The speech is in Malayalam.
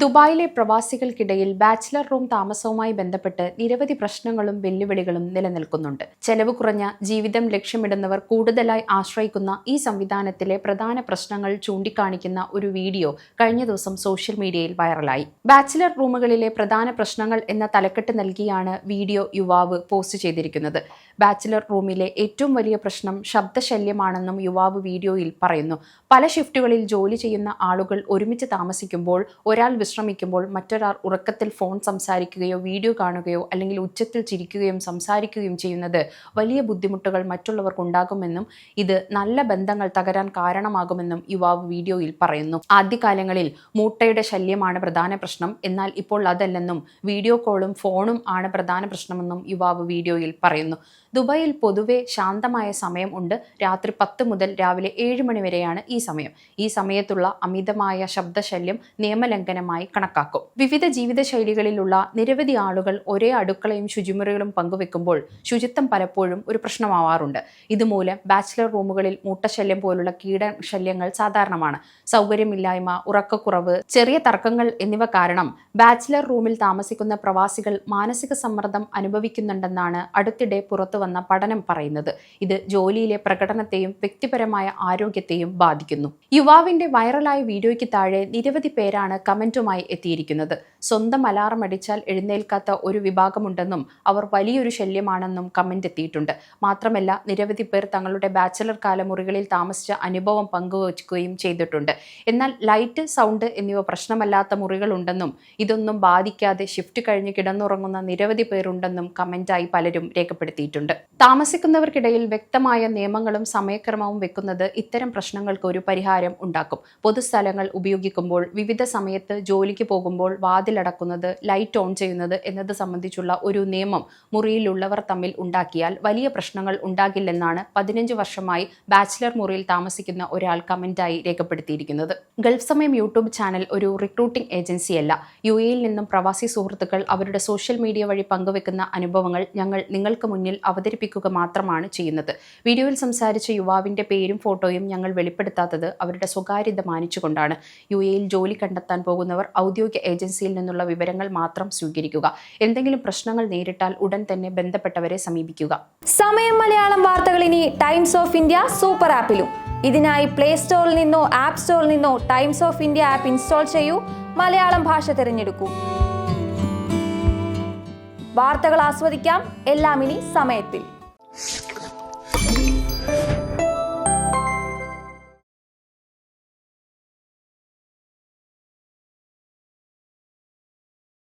ദുബായിലെ പ്രവാസികൾക്കിടയിൽ ബാച്ചിലർ റൂം താമസവുമായി ബന്ധപ്പെട്ട് നിരവധി പ്രശ്നങ്ങളും വെല്ലുവിളികളും നിലനിൽക്കുന്നുണ്ട്. ചെലവ് കുറഞ്ഞ ജീവിതം ലക്ഷ്യമിടുന്നവർ കൂടുതലായി ആശ്രയിക്കുന്ന ഈ സംവിധാനത്തിലെ പ്രധാന പ്രശ്നങ്ങൾ ചൂണ്ടിക്കാണിക്കുന്ന ഒരു വീഡിയോ കഴിഞ്ഞ ദിവസം സോഷ്യൽ മീഡിയയിൽ വൈറലായി. ബാച്ചിലർ റൂമുകളിലെ പ്രധാന പ്രശ്നങ്ങൾ എന്ന തലക്കെട്ട് നൽകിയാണ് വീഡിയോ യുവാവ് പോസ്റ്റ് ചെയ്തിരിക്കുന്നത്. ബാച്ചിലർ റൂമിലെ ഏറ്റവും വലിയ പ്രശ്നം ശബ്ദശല്യമാണെന്നും യുവാവ് വീഡിയോയിൽ പറയുന്നു. പല ഷിഫ്റ്റുകളിൽ ജോലി ചെയ്യുന്ന ആളുകൾ ഒരുമിച്ച് താമസിക്കുമ്പോൾ ഒരാൾ വിശ്രമിക്കുമ്പോൾ മറ്റൊരാൾ ഉറക്കത്തിൽ ഫോൺ സംസാരിക്കുകയോ വീഡിയോ കാണുകയോ അല്ലെങ്കിൽ ഉച്ചത്തിൽ ചിരിക്കുകയും സംസാരിക്കുകയും ചെയ്യുന്നത് വലിയ ബുദ്ധിമുട്ടുകൾ മറ്റുള്ളവർക്കുണ്ടാകുമെന്നും ഇത് നല്ല ബന്ധങ്ങൾ തകരാൻ കാരണമാകുമെന്നും യുവാവ് വീഡിയോയിൽ പറയുന്നു. ആദ്യകാലങ്ങളിൽ മൂട്ടയുടെ ശല്യമാണ് പ്രധാന പ്രശ്നം, എന്നാൽ ഇപ്പോൾ അതല്ലെന്നും വീഡിയോ കോളും ഫോണും ആണ് പ്രധാന പ്രശ്നമെന്നും യുവാവ് വീഡിയോയിൽ പറയുന്നു. ദുബായിൽ പൊതുവെ ശാന്തമായ സമയം ഉണ്ട്. രാത്രി 10 മുതൽ രാവിലെ 7 മണി വരെയാണ് ഈ സമയം. ഈ സമയത്തുള്ള അമിതമായ ശബ്ദശല്യം നിയമലംഘനമായി കണക്കാക്കും. വിവിധ ജീവിതശൈലികളിലുള്ള നിരവധി ആളുകൾ ഒരേ അടുക്കളയും ശുചിമുറികളും പങ്കുവെക്കുമ്പോൾ ശുചിത്വം പലപ്പോഴും ഒരു പ്രശ്നമാവാറുണ്ട്. ഇതുമൂലം ബാച്ചിലർ റൂമുകളിൽ മൂട്ടശല്യം പോലുള്ള കീടശല്യങ്ങൾ സാധാരണമാണ്. സൗകര്യമില്ലായ്മ, ഉറക്കക്കുറവ്, ചെറിയ തർക്കങ്ങൾ എന്നിവ കാരണം ബാച്ചിലർ റൂമിൽ താമസിക്കുന്ന പ്രവാസികൾ മാനസിക സമ്മർദ്ദം അനുഭവിക്കുന്നുണ്ടെന്നാണ് അടുത്തിടെ പുറത്തുവന്ന പഠനം പറയുന്നത്. ഇത് ജോലിയിലെ പ്രകടനത്തെയും വ്യക്തിപരമായ ആരോഗ്യത്തെയും ബാധിക്കുന്നു. യുവാവിന്റെ വൈറലായ വീഡിയോയ്ക്ക് താഴെ നിരവധി പേരാണ് കമന്റുമായി എത്തിയിരിക്കുന്നത്. സ്വന്തം അലാറം അടിച്ചാൽ എഴുന്നേൽക്കാത്ത ഒരു വിഭാഗമുണ്ടെന്നും അവർ വലിയൊരു ശല്യമാണെന്നും കമന്റ് എത്തിയിട്ടുണ്ട്. മാത്രമല്ല, നിരവധി പേർ തങ്ങളുടെ ബാച്ചിലർ കാല മുറികളിൽ താമസിച്ച അനുഭവം പങ്കുവയ്ക്കുകയും ചെയ്തിട്ടുണ്ട്. എന്നാൽ ലൈറ്റ്, സൗണ്ട് എന്നിവ പ്രശ്നമല്ലാത്ത മുറികളുണ്ടെന്നും ഇതൊന്നും ബാധിക്കാതെ ഷിഫ്റ്റ് കഴിഞ്ഞ് കിടന്നുറങ്ങുന്ന നിരവധി പേരുണ്ടെന്നും കമന്റായി പലരും രേഖപ്പെടുത്തിയിട്ടുണ്ട്. താമസിക്കുന്നവർക്കിടയിൽ വ്യക്തമായ നിയമങ്ങളും സമയക്രമവും വെക്കുന്നത് ഇത്തരം പ്രശ്നങ്ങൾക്ക് ഒരു പരിഹാരം ഉണ്ടാക്കും. പൊതുസ്ഥലങ്ങൾ ഉപയോഗിക്കുമ്പോൾ, വിവിധ സമയത്ത് ജോലിക്ക് പോകുമ്പോൾ വാതിലടക്കുന്നത്, ലൈറ്റ് ഓൺ ചെയ്യുന്നത് എന്നത് സംബന്ധിച്ചുള്ള ഒരു നിയമം മുറിയിലുള്ളവർ തമ്മിൽ ഉണ്ടാക്കിയാൽ വലിയ പ്രശ്നങ്ങൾ ഉണ്ടാകില്ലെന്നാണ് 15 വർഷമായി ബാച്ചിലർ മുറിയിൽ താമസിക്കുന്ന ഒരാൾ കമന്റായി രേഖപ്പെടുത്തിയിരിക്കുന്നത്. ഗൾഫ് സമയം യൂട്യൂബ് ചാനൽ ഒരു റിക്രൂട്ടിംഗ് ഏജൻസിയല്ല. UAE-യിൽ നിന്നും പ്രവാസി സുഹൃത്തുക്കൾ അവരുടെ സോഷ്യൽ മീഡിയ വഴി പങ്കുവെക്കുന്ന അനുഭവങ്ങൾ ഞങ്ങൾ നിങ്ങൾക്ക് മുന്നിൽ അവതരിപ്പിക്കുക മാത്രമാണ് ചെയ്യുന്നത്. വീഡിയോയിൽ സംസാരിച്ച യുവാവിന്റെ പേരും ഫോട്ടോയും ഞങ്ങൾ വെളിപ്പെടുത്താത്തത് അവരുടെ സ്വകാര്യത മാനിച്ചുകൊണ്ടാണ്. UAE-യിൽ ജോലി കണ്ടെത്താൻ പോകുന്നവർ ഔദ്യോഗിക ഏജൻസിയിൽ നിന്നുള്ള വിവരങ്ങൾ മാത്രം സ്വീകരിക്കുക. എന്തെങ്കിലും പ്രശ്നങ്ങൾ നേരിട്ടാൽ ഉടൻ തന്നെ ബന്ധപ്പെട്ടവരെ സമീപിക്കുക. സമയം മലയാളം വാർത്തകൾ ഇനി ടൈംസ് ഓഫ് ഇന്ത്യ സൂപ്പർ ആപ്പിലും. ഇതിനായി പ്ലേ സ്റ്റോറിൽ നിന്നോ ആപ്പ് സ്റ്റോറിൽ നിന്നോ times of India app install ചെയ്യൂ. മലയാളം ഭാഷ തിരഞ്ഞെടുക്കൂ. വാർത്തകൾ ആസ്വദിക്കാം. എല്ലാം ഇനി സമയത്തിൽ.